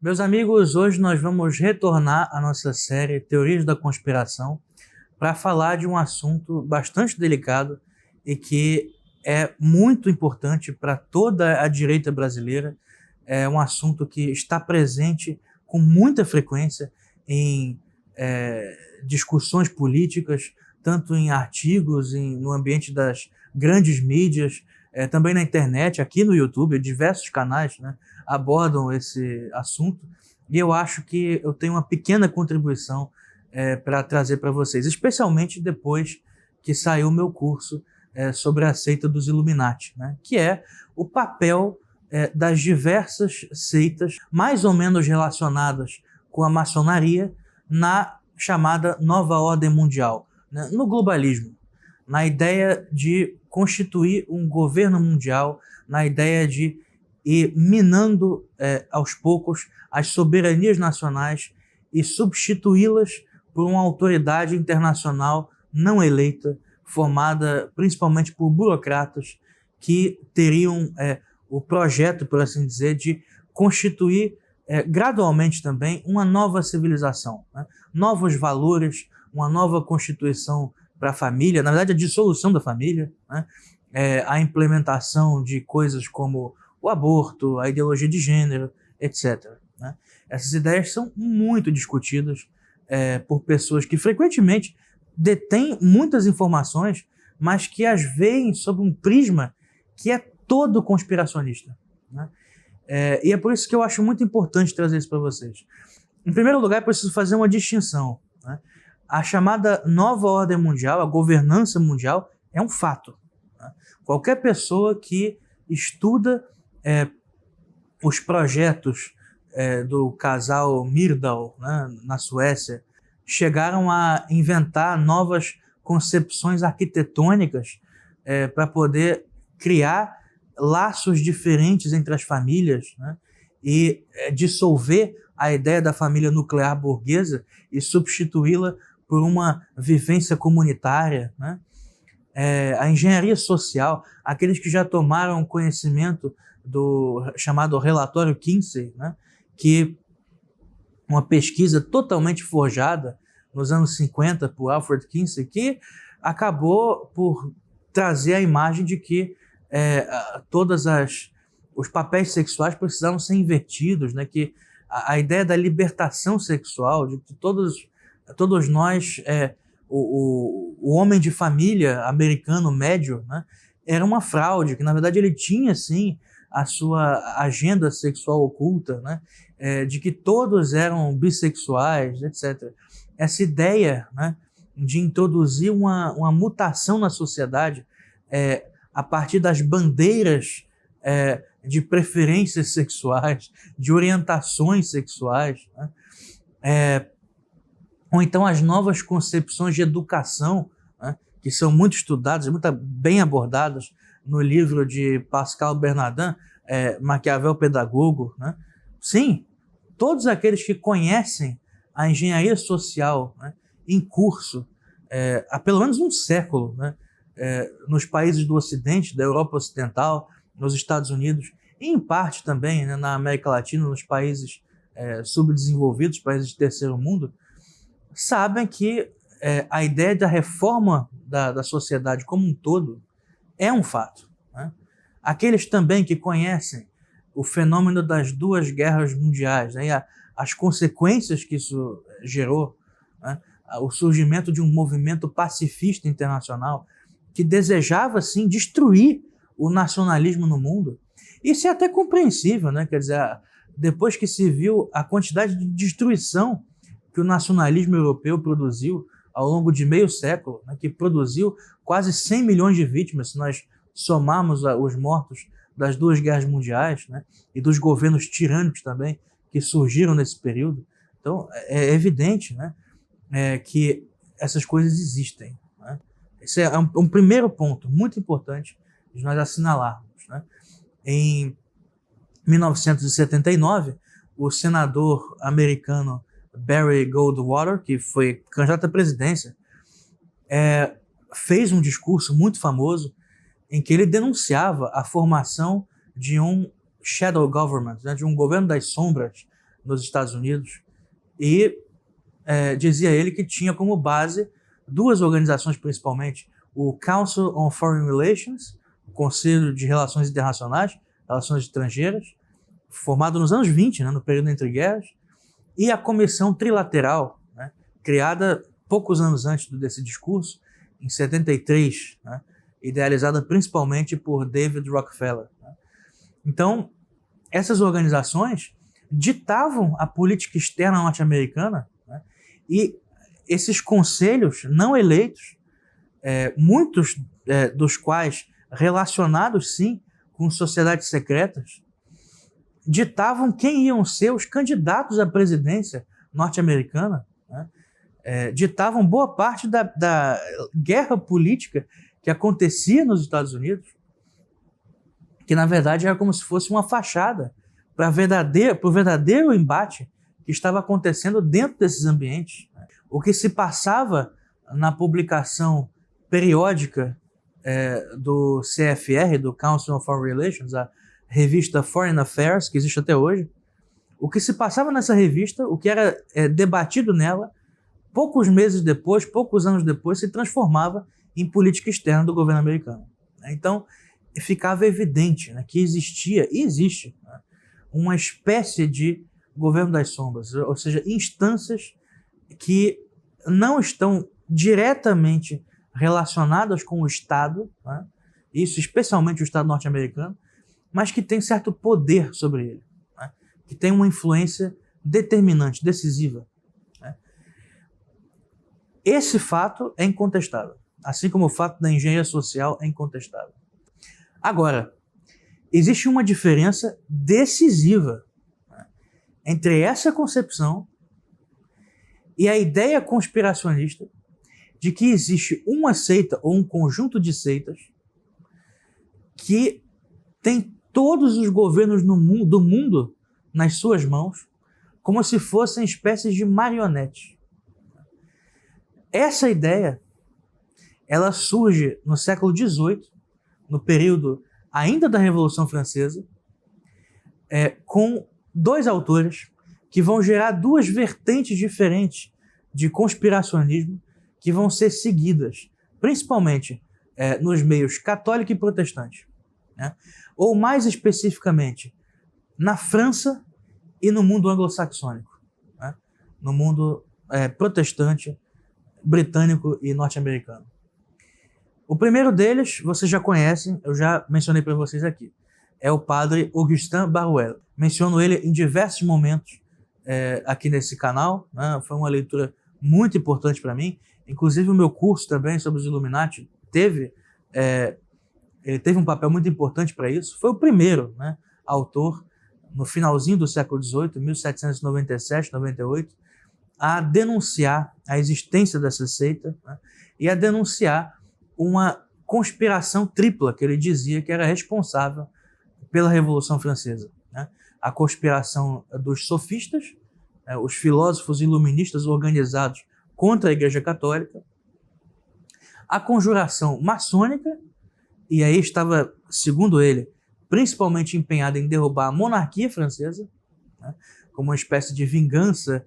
Meus amigos, hoje nós vamos retornar à nossa série Teorias da Conspiração para falar de um assunto bastante delicado e que é muito importante para toda a direita brasileira. É um assunto que está presente com muita frequência em discussões políticas, tanto em artigos, no ambiente das grandes mídias, também na internet, aqui no YouTube, diversos canais, né, abordam esse assunto, e eu acho que eu tenho uma pequena contribuição para trazer para vocês, especialmente depois que saiu o meu curso sobre a seita dos Illuminati, né, que é o papel das diversas seitas mais ou menos relacionadas com a maçonaria na chamada Nova Ordem Mundial, né, no globalismo, na ideia de constituir um governo mundial, na ideia de ir minando aos poucos as soberanias nacionais e substituí-las por uma autoridade internacional não eleita, formada principalmente por burocratas que teriam o projeto, por assim dizer, de constituir gradualmente também uma nova civilização, né? Novos valores, uma nova constituição para a família, na verdade a dissolução da família, né? A implementação de coisas como o aborto, a ideologia de gênero, etc., né? Essas ideias são muito discutidas por pessoas que frequentemente detêm muitas informações, mas que as veem sob um prisma que é todo conspiracionista, né? E é por isso que eu acho muito importante trazer isso para vocês. Em primeiro lugar, é preciso fazer uma distinção, né? A chamada nova ordem mundial, a governança mundial, é um fato, né? Qualquer pessoa que estuda os projetos do casal Myrdal, né, na Suécia, chegaram a inventar novas concepções arquitetônicas para poder criar laços diferentes entre as famílias, né, e dissolver a ideia da família nuclear burguesa e substituí-la por uma vivência comunitária, né? A engenharia social, aqueles que já tomaram conhecimento do chamado relatório Kinsey, né, que uma pesquisa totalmente forjada nos anos 50 por Alfred Kinsey, que acabou por trazer a imagem de que todos os papéis sexuais precisavam ser invertidos, né, que a ideia da libertação sexual, de que todos nós, o homem de família americano médio, né, era uma fraude, que na verdade ele tinha sim a sua agenda sexual oculta, né, de que todos eram bissexuais, etc. Essa ideia, né, de introduzir uma mutação na sociedade a partir das bandeiras de preferências sexuais, de orientações sexuais, né, ou então as novas concepções de educação, né, que são muito estudadas, muito bem abordadas no livro de Pascal Bernardin, Maquiavel Pedagogo, né? Sim, todos aqueles que conhecem a engenharia social, né, em curso há pelo menos um século, né, nos países do Ocidente, da Europa Ocidental, nos Estados Unidos, e em parte também, né, na América Latina, nos países subdesenvolvidos, países de terceiro mundo, sabem que a ideia da reforma da sociedade como um todo é um fato, né? Aqueles também que conhecem o fenômeno das duas guerras mundiais, né, e as consequências que isso gerou, né, o surgimento de um movimento pacifista internacional que desejava, sim, destruir o nacionalismo no mundo. Isso é até compreensível, né? Quer dizer, depois que se viu a quantidade de destruição que o nacionalismo europeu produziu ao longo de meio século, né, que produziu quase 100 milhões de vítimas, se nós somarmos os mortos das duas guerras mundiais, né, e dos governos tirânicos também que surgiram nesse período. Então, é evidente, né, que essas coisas existem, né? Esse é um primeiro ponto muito importante de nós assinalarmos, né? Em 1979, o senador americano Barry Goldwater, que foi candidato à presidência, fez um discurso muito famoso em que ele denunciava a formação de um shadow government, né, de um governo das sombras nos Estados Unidos, e dizia ele que tinha como base duas organizações principalmente, o Council on Foreign Relations, o Conselho de Relações Internacionais, Relações Estrangeiras, formado nos anos 20, né, no período entre guerras, e a Comissão Trilateral, né, criada poucos anos antes desse discurso, em 73, né, idealizada principalmente por David Rockefeller. Né. Então, essas organizações ditavam a política externa norte-americana, né, e esses conselhos não eleitos, muitos dos quais relacionados, sim, com sociedades secretas, ditavam quem iam ser os candidatos à presidência norte-americana, né? Ditavam boa parte da guerra política que acontecia nos Estados Unidos, que na verdade era como se fosse uma fachada para o verdadeiro embate que estava acontecendo dentro desses ambientes. O que se passava na publicação periódica do CFR, do Council on Foreign Relations, a revista Foreign Affairs, que existe até hoje, o que se passava nessa revista, o que era debatido nela, poucos meses depois, poucos anos depois, se transformava em política externa do governo americano. Então, ficava evidente, né, que existia e existe, né, uma espécie de governo das sombras, ou seja, instâncias que não estão diretamente relacionadas com o Estado, né, isso especialmente o Estado norte-americano, mas que tem certo poder sobre ele, né, que tem uma influência determinante, decisiva. Né. Esse fato é incontestável, assim como o fato da engenharia social é incontestável. Agora, existe uma diferença decisiva, né, entre essa concepção e a ideia conspiracionista de que existe uma seita ou um conjunto de seitas que tem todos os governos do mundo nas suas mãos, como se fossem espécies de marionetes. Essa ideia, ela surge no século XVIII, no período ainda da Revolução Francesa, com dois autores que vão gerar duas vertentes diferentes de conspiracionismo que vão ser seguidas, principalmente nos meios católico e protestante, né? Ou mais especificamente na França e no mundo anglo-saxônico, né? No mundo protestante, britânico e norte-americano. O primeiro deles, vocês já conhecem, eu já mencionei para vocês aqui, é o padre Augustin Barruel. Menciono ele em diversos momentos aqui nesse canal, né? Foi uma leitura muito importante para mim, inclusive o meu curso também sobre os Illuminati ele teve um papel muito importante para isso. Foi o primeiro, né, autor, no finalzinho do século XVIII, 1797, 98, a denunciar a existência dessa seita, né, e a denunciar uma conspiração tripla que ele dizia que era responsável pela Revolução Francesa, né? A conspiração dos sofistas, os filósofos iluministas organizados contra a Igreja Católica, a conjuração maçônica, e aí estava, segundo ele, principalmente empenhado em derrubar a monarquia francesa, né, como uma espécie de vingança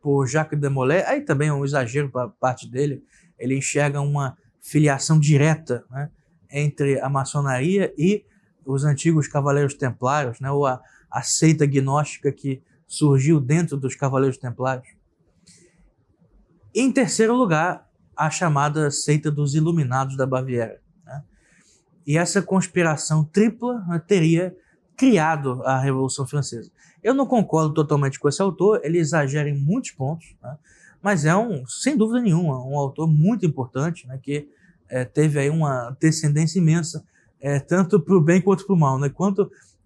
por Jacques de Molay. Aí também é um exagero para parte dele, ele enxerga uma filiação direta, né, entre a maçonaria e os antigos cavaleiros templários, né, ou a seita gnóstica que surgiu dentro dos cavaleiros templários. Em terceiro lugar, a chamada seita dos Iluminados da Baviera. Né? E essa conspiração tripla, né, teria criado a Revolução Francesa. Eu não concordo totalmente com esse autor, ele exagera em muitos pontos, né? Mas é, sem dúvida nenhuma, um autor muito importante, né, que teve aí uma descendência imensa, tanto para o bem quanto para o mal, né?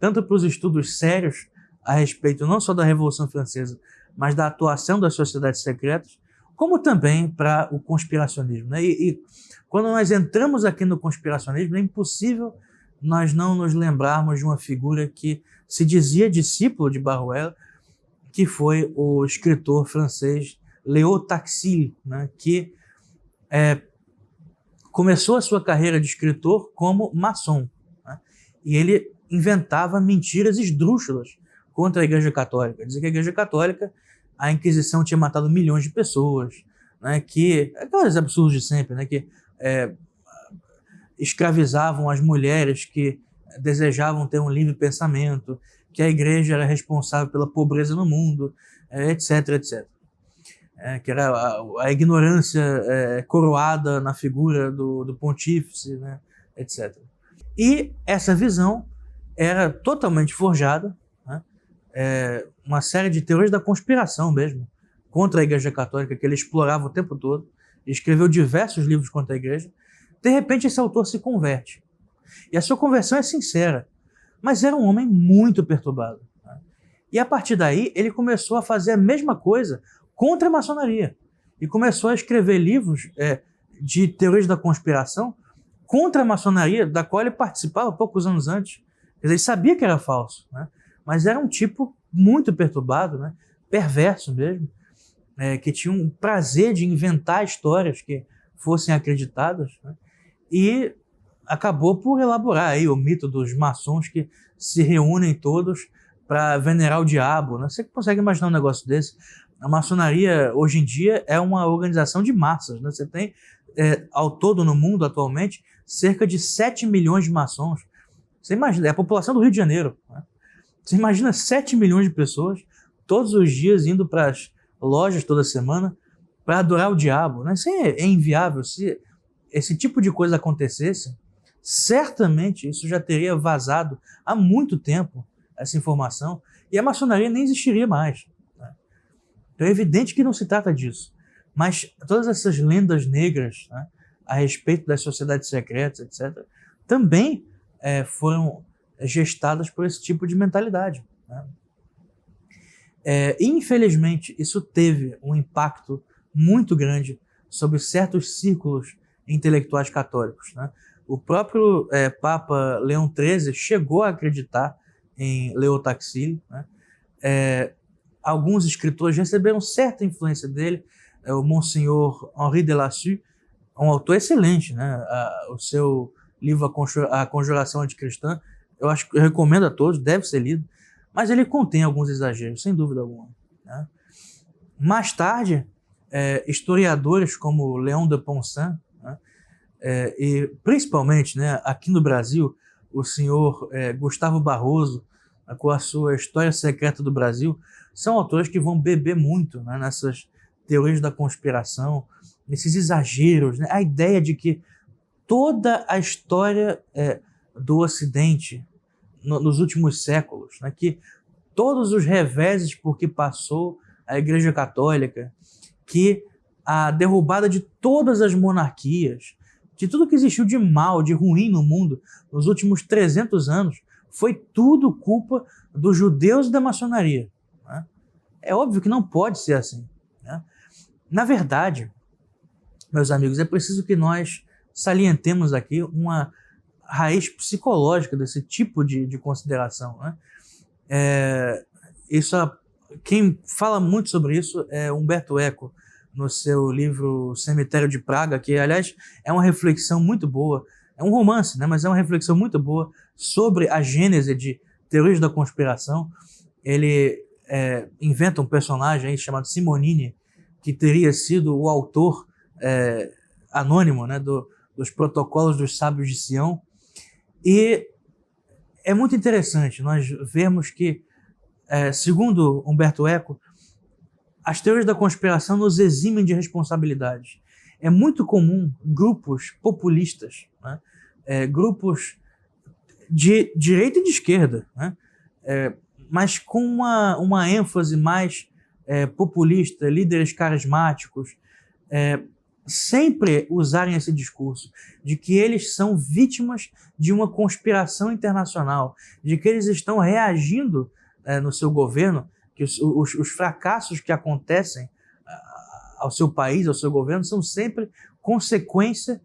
Tanto para os estudos sérios a respeito não só da Revolução Francesa, mas da atuação das sociedades secretas, como também para o conspiracionismo, né? E quando nós entramos aqui no conspiracionismo, é impossível nós não nos lembrarmos de uma figura que se dizia discípulo de Barruel, que foi o escritor francês Léo Taxil, né? Que começou a sua carreira de escritor como maçom, né? E ele inventava mentiras esdrúxulas contra a Igreja Católica. Dizia que a Igreja Católica, a Inquisição tinha matado milhões de pessoas, né, que aqueles absurdos de sempre, né, que escravizavam as mulheres que desejavam ter um livre pensamento, que a Igreja era responsável pela pobreza no mundo, etc, etc. Que era a ignorância coroada na figura do pontífice, né, etc. E essa visão era totalmente forjada, né, uma série de teorias da conspiração mesmo, contra a Igreja Católica, que ele explorava o tempo todo, escreveu diversos livros contra a Igreja. De repente, esse autor se converte. E a sua conversão é sincera, mas era um homem muito perturbado, né? E a partir daí, ele começou a fazer a mesma coisa contra a maçonaria. E começou a escrever livros de teorias da conspiração contra a maçonaria, da qual ele participava poucos anos antes. Quer dizer, ele sabia que era falso, né? Mas era um tipo muito perturbado, né? Perverso mesmo, que tinha um prazer de inventar histórias que fossem acreditadas, né? E acabou por elaborar aí o mito dos maçons que se reúnem todos para venerar o diabo, né? Você consegue imaginar um negócio desse? A maçonaria, hoje em dia, é uma organização de massas, né? Você tem, ao todo no mundo, atualmente, cerca de 7 milhões de maçons. Você imagina, é a população do Rio de Janeiro, né? Você imagina 7 milhões de pessoas todos os dias indo para as lojas toda semana para adorar o diabo, né? Isso é inviável. Se esse tipo de coisa acontecesse, certamente isso já teria vazado há muito tempo, essa informação, e a maçonaria nem existiria mais, né? Então é evidente que não se trata disso. Mas todas essas lendas negras, né, a respeito das sociedades secretas, etc., também foram gestadas por esse tipo de mentalidade, né? Infelizmente, isso teve um impacto muito grande sobre certos círculos intelectuais católicos, né? O próprio Papa Leão XIII chegou a acreditar em Léo Taxil, né? Alguns escritores receberam certa influência dele, o Monsenhor Henri de Lassus, um autor excelente, né? O seu livro A Conjuração Anticristã, eu recomendo a todos, deve ser lido, mas ele contém alguns exageros, sem dúvida alguma, né? Mais tarde, historiadores como Léon de Ponsan, né, e principalmente, né, aqui no Brasil, o senhor Gustavo Barroso, com a sua História Secreta do Brasil, são autores que vão beber muito, né, nessas teorias da conspiração, nesses exageros, né, a ideia de que toda a história do Ocidente nos últimos séculos, né, que todos os reveses por que passou a Igreja Católica, que a derrubada de todas as monarquias, de tudo que existiu de mal, de ruim no mundo nos últimos 300 anos, foi tudo culpa dos judeus e da maçonaria, né? É óbvio que não pode ser assim, né? Na verdade, meus amigos, é preciso que nós salientemos aqui uma raiz psicológica desse tipo de consideração, né? Quem fala muito sobre isso é Umberto Eco, no seu livro Cemitério de Praga, que, aliás, é uma reflexão muito boa. É um romance, né? Mas é uma reflexão muito boa sobre a gênese de teorias da conspiração. Ele inventa um personagem aí chamado Simonini, que teria sido o autor anônimo, né, dos protocolos dos sábios de Sião. E é muito interessante nós vermos que, segundo Umberto Eco, as teorias da conspiração nos eximem de responsabilidades. É muito comum grupos populistas, né, grupos de direita e de esquerda, né, mas com uma ênfase mais populista, líderes carismáticos, sempre usarem esse discurso de que eles são vítimas de uma conspiração internacional, de que eles estão reagindo no seu governo, que os fracassos que acontecem ao seu país, ao seu governo, são sempre consequência,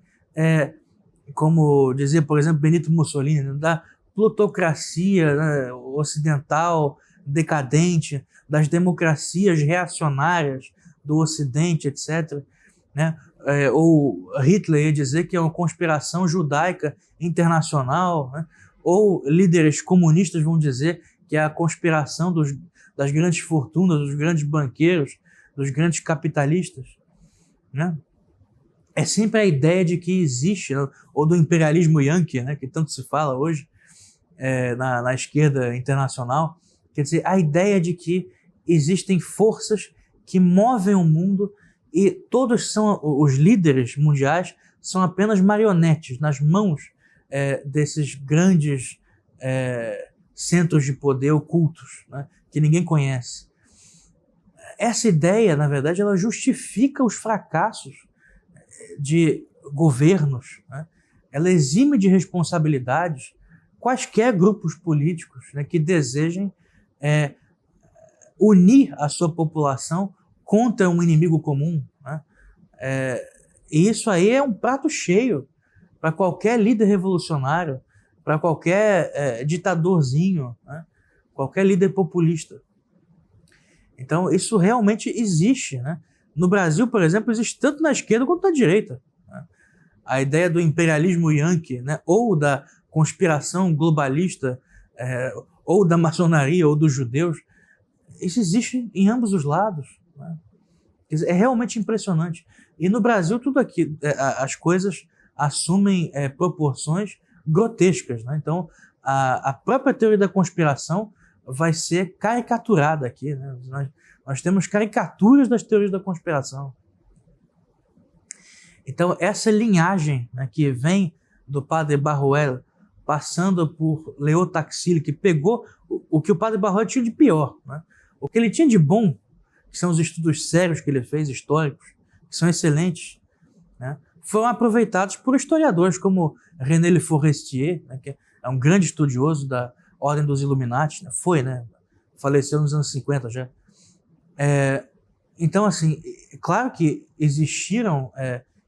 como dizia, por exemplo, Benito Mussolini, da plutocracia, né, ocidental decadente, das democracias reacionárias do Ocidente, etc., né? Ou Hitler ia dizer que é uma conspiração judaica internacional, né? Ou líderes comunistas vão dizer que é a conspiração das grandes fortunas, dos grandes banqueiros, dos grandes capitalistas, né? É sempre a ideia de que existe, ou do imperialismo yankee, né, que tanto se fala hoje na esquerda internacional, quer dizer, a ideia de que existem forças que movem o mundo e todos são os líderes mundiais são apenas marionetes nas mãos desses grandes centros de poder ocultos, né, que ninguém conhece. Essa ideia, na verdade, ela justifica os fracassos de governos, né? Ela exime de responsabilidades quaisquer grupos políticos, né, que desejem unir a sua população contra um inimigo comum, né? E isso aí é um prato cheio para qualquer líder revolucionário, para qualquer ditadorzinho, né? Qualquer líder populista. Então, isso realmente existe, né? No Brasil, por exemplo, existe tanto na esquerda quanto na direita, né? A ideia do imperialismo yankee, né? Ou da conspiração globalista, ou da maçonaria, ou dos judeus, isso existe em ambos os lados, né? Quer dizer, é realmente impressionante. E no Brasil, tudo aqui, as coisas assumem proporções grotescas, né? Então, a própria teoria da conspiração vai ser caricaturada aqui, né? Nós temos caricaturas das teorias da conspiração. Então, essa linhagem, né, que vem do padre Barruel, passando por Leo Taxil, que pegou o que o padre Barruel tinha de pior, né? O que ele tinha de bom, que são os estudos sérios que ele fez, históricos, que são excelentes, né, foram aproveitados por historiadores como René Le Forestier, né, que é um grande estudioso da Ordem dos Illuminati, né? Faleceu nos anos 50 já. Então, assim, claro que existiram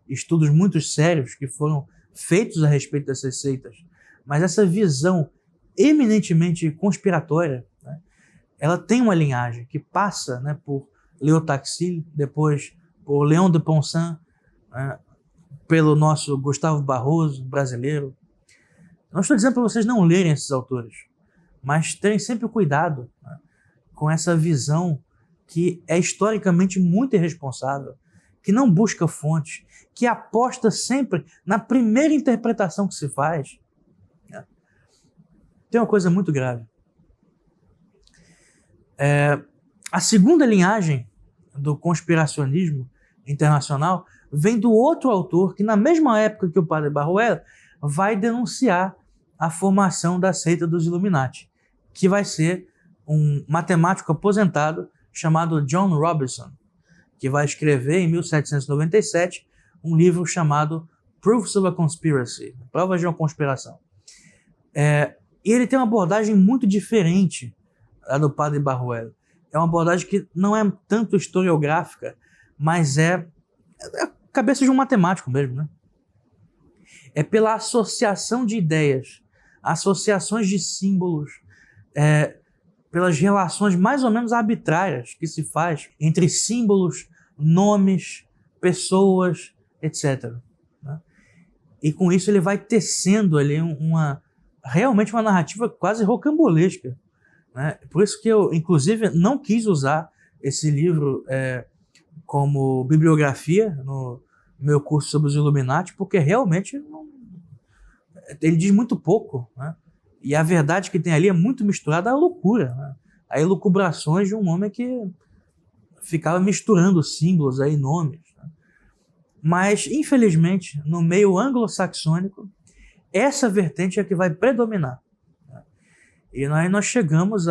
estudos muito sérios que foram feitos a respeito dessas seitas, mas essa visão eminentemente conspiratória, né, ela tem uma linhagem que passa, né, por Leo Taxil, depois por Léon de Ponsan, né, pelo nosso Gustavo Barroso, brasileiro. Não estou dizendo para vocês não lerem esses autores, mas terem sempre cuidado, né, com essa visão que é historicamente muito irresponsável, que não busca fontes, que aposta sempre na primeira interpretação que se faz. Né? Tem uma coisa muito grave. A segunda linhagem do conspiracionismo internacional vem do outro autor que, na mesma época que o padre Barruel, vai denunciar a formação da seita dos Illuminati, que vai ser um matemático aposentado chamado John Robinson, que vai escrever em 1797 um livro chamado Proofs of a Conspiracy, Provas de uma Conspiração. E ele tem uma abordagem muito diferente da do padre Barruel. É uma abordagem que não é tanto historiográfica, mas é a cabeça de um matemático mesmo, né? É pela associação de ideias, associações de símbolos, pelas relações mais ou menos arbitrárias que se faz entre símbolos, nomes, pessoas, etc. Né? E com isso ele vai tecendo ali realmente uma narrativa quase rocambolesca. Né? Por isso que eu, inclusive, não quis usar esse livro como bibliografia no meu curso sobre os Illuminati, porque realmente ele diz muito pouco, né? E a verdade que tem ali é muito misturada à loucura, né? A elucubrações de um homem que ficava misturando símbolos aí, nomes. Né? Mas, infelizmente, no meio anglo-saxônico, essa vertente é que vai predominar. Né? E aí nós chegamos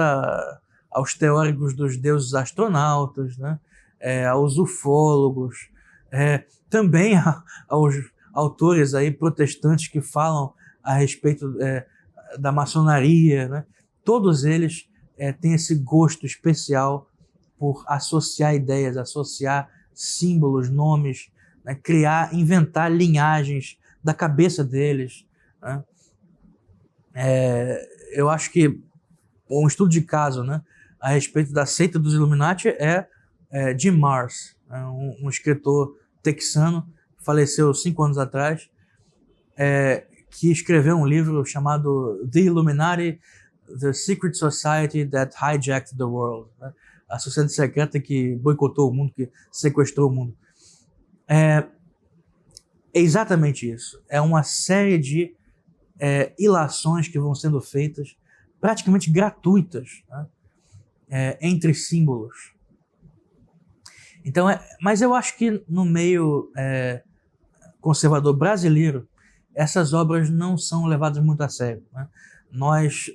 aos teóricos dos deuses astronautas, né? Aos ufólogos, também aos autores aí protestantes que falam a respeito da maçonaria, né? Todos eles têm esse gosto especial por associar ideias, associar símbolos, nomes, né? Inventar linhagens da cabeça deles. Né? Eu acho que um estudo de caso, né, a respeito da seita dos Illuminati é Jim Marrs, um escritor texano, faleceu 5 anos atrás, que escreveu um livro chamado The Illuminati, The Secret Society That Hijacked the World, né? A sociedade secreta que boicotou o mundo, que sequestrou o mundo. É exatamente isso. É uma série de ilações que vão sendo feitas praticamente gratuitas, né? Entre símbolos. Então, mas eu acho que no meio conservador brasileiro, essas obras não são levadas muito a sério, né? Nós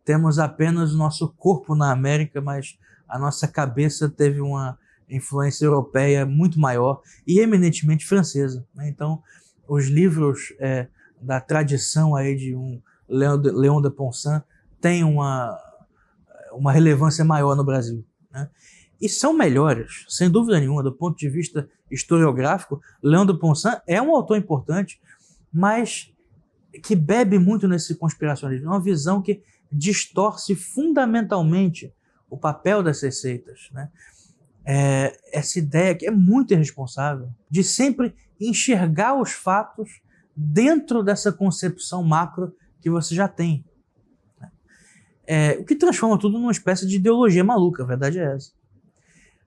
temos apenas o nosso corpo na América, mas a nossa cabeça teve uma influência europeia muito maior e eminentemente francesa, né? Então, os livros da tradição aí de um Léon de Ponsin têm uma relevância maior no Brasil, né? E são melhores, sem dúvida nenhuma, do ponto de vista historiográfico. Léon de Ponsin é um autor importante, mas que bebe muito nesse conspiracionismo, uma visão que distorce fundamentalmente o papel dessas seitas, né? Essa ideia que é muito irresponsável de sempre enxergar os fatos dentro dessa concepção macro que você já tem, né? O que transforma tudo numa espécie de ideologia maluca, a verdade é essa.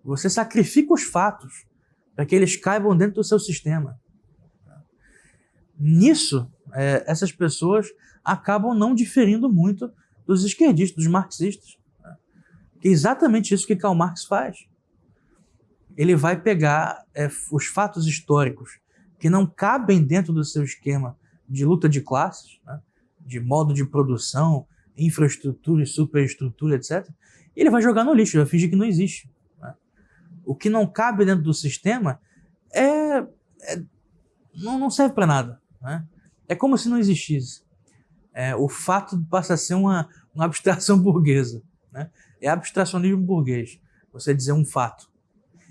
Você sacrifica os fatos para que eles caibam dentro do seu sistema. Nisso, essas pessoas acabam não diferindo muito dos esquerdistas, dos marxistas, né? Que é exatamente isso que Karl Marx faz. Ele vai pegar os fatos históricos que não cabem dentro do seu esquema de luta de classes, né? De modo de produção, infraestrutura e superestrutura, etc. E ele vai jogar no lixo, vai fingir que não existe, né? O que não cabe dentro do sistema não serve para nada, né? É como se não existisse. O fato passa a ser uma abstração burguesa, né? É abstracionismo burguês. Você dizer um fato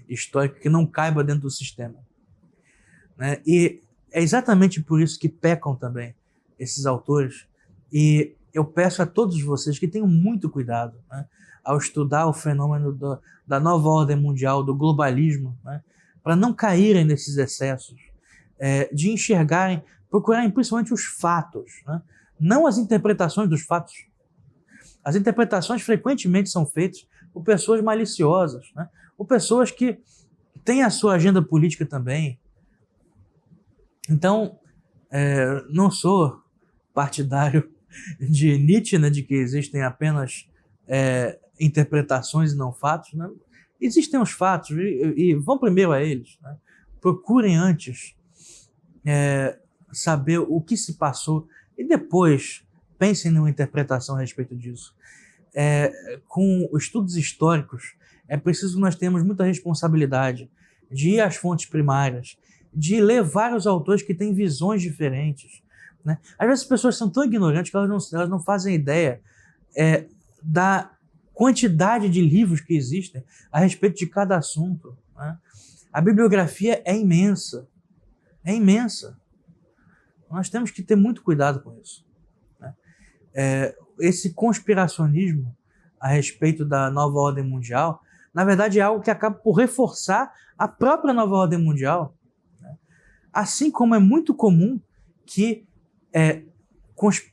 histórico que não caiba dentro do sistema, né? E é exatamente por isso que pecam também esses autores. E eu peço a todos vocês que tenham muito cuidado, né, ao estudar o fenômeno da nova ordem mundial, do globalismo, né, para não caírem nesses excessos, de enxergarem, procurarem principalmente os fatos, né, não as interpretações dos fatos. As interpretações frequentemente são feitas por pessoas maliciosas, né, por pessoas que têm a sua agenda política também. Então, não sou partidário de Nietzsche, né, de que existem apenas interpretações e não fatos, né? Existem os fatos e vão primeiro a eles, né? Procurem antes saber o que se passou e depois pensem numa interpretação a respeito disso. Com estudos históricos, é preciso que nós tenhamos muita responsabilidade de ir às fontes primárias, de ler vários autores que têm visões diferentes, né? Às vezes as pessoas são tão ignorantes que elas não fazem ideia da quantidade de livros que existem a respeito de cada assunto, né? A bibliografia é imensa. É imensa. Nós temos que ter muito cuidado com isso, né? Esse conspiracionismo a respeito da nova ordem mundial, na verdade, é algo que acaba por reforçar a própria nova ordem mundial, né? Assim como é muito comum que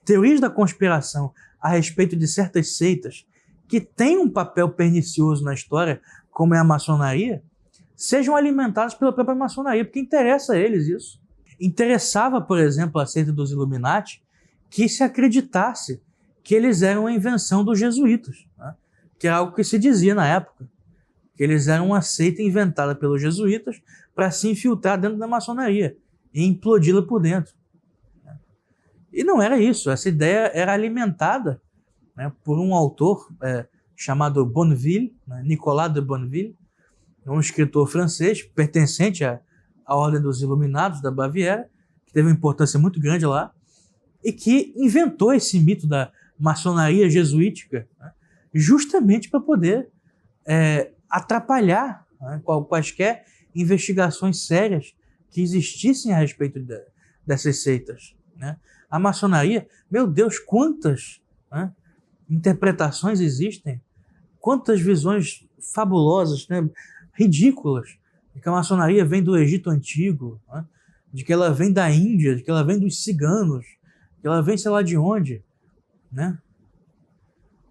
teorias da conspiração a respeito de certas seitas que têm um papel pernicioso na história, como é a maçonaria, sejam alimentadas pela própria maçonaria, porque interessa a eles isso. Interessava, por exemplo, a seita dos Illuminati que se acreditasse que eles eram a invenção dos jesuítas, né? Que era algo que se dizia na época, que eles eram uma seita inventada pelos jesuítas para se infiltrar dentro da maçonaria e implodi-la por dentro. E não era isso, essa ideia era alimentada, né, por um autor chamado Bonneville, né, Nicolas de Bonneville, um escritor francês pertencente à Ordem dos Iluminados da Baviera, que teve uma importância muito grande lá, e que inventou esse mito da maçonaria jesuítica, né, justamente para poder atrapalhar, né, quaisquer investigações sérias que existissem a respeito dessas seitas, né? A maçonaria, meu Deus, quantas, né, interpretações existem, quantas visões fabulosas, né, ridículas, de que a maçonaria vem do Egito Antigo, né, de que ela vem da Índia, de que ela vem dos ciganos, de que ela vem sei lá de onde, né?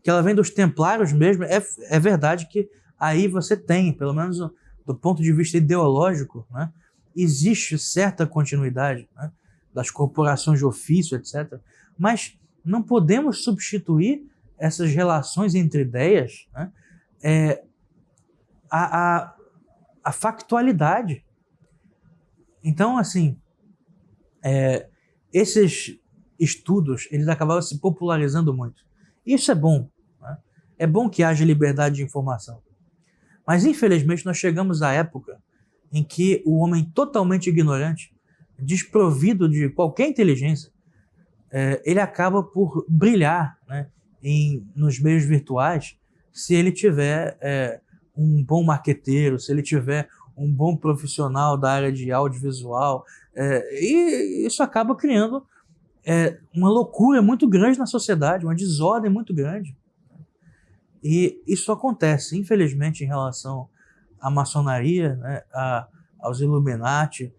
que ela vem dos templários mesmo, é verdade que aí você tem, pelo menos do ponto de vista ideológico, né, existe certa continuidade, né, das corporações de ofício, etc. Mas não podemos substituir essas relações entre ideias, né, a factualidade. Então, assim, esses estudos, eles acabaram se popularizando muito. Isso é bom, né? É bom que haja liberdade de informação. Mas, infelizmente, nós chegamos à época em que o homem totalmente ignorante, desprovido de qualquer inteligência, ele acaba por brilhar, né, nos meios virtuais se ele tiver um bom marqueteiro, se ele tiver um bom profissional da área de audiovisual, e isso acaba criando uma loucura muito grande na sociedade, uma desordem muito grande. E isso acontece, infelizmente, em relação à maçonaria, né, aos Illuminati,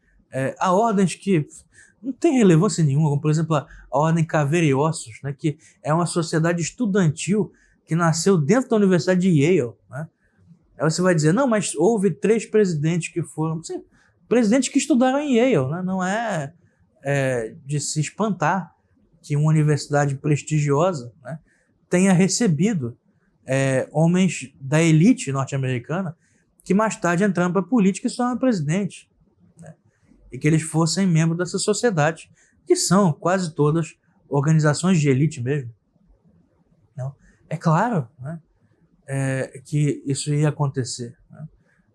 a ordens que não tem relevância nenhuma, como por exemplo a Ordem Caveira e Ossos, né, que é uma sociedade estudantil que nasceu dentro da Universidade de Yale, né? Aí você vai dizer, não, mas houve 3 presidentes que foram... Sim, presidentes que estudaram em Yale, né? Não é de se espantar que uma universidade prestigiosa, né, tenha recebido homens da elite norte-americana que mais tarde entraram para a política e se tornaram presidentes, né? E que eles fossem membros dessa sociedade, que são quase todas organizações de elite mesmo. Não? É claro, né, que isso ia acontecer, né?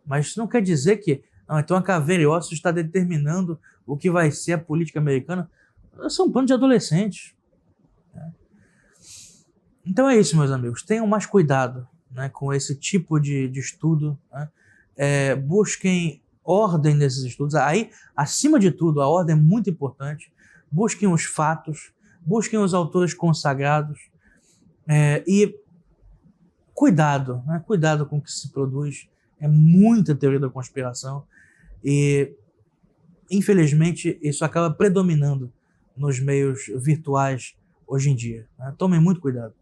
Mas isso não quer dizer que então a Caveira e Ossos está determinando o que vai ser a política americana. São um bando de adolescentes, né? Então é isso, meus amigos. Tenham mais cuidado, né, com esse tipo de estudo, né? Busquem ordem nesses estudos. Aí, acima de tudo, a ordem é muito importante. Busquem os fatos, busquem os autores consagrados, e cuidado, né? Cuidado com o que se produz. É muita teoria da conspiração e, infelizmente, isso acaba predominando nos meios virtuais hoje em dia, né? Tomem muito cuidado.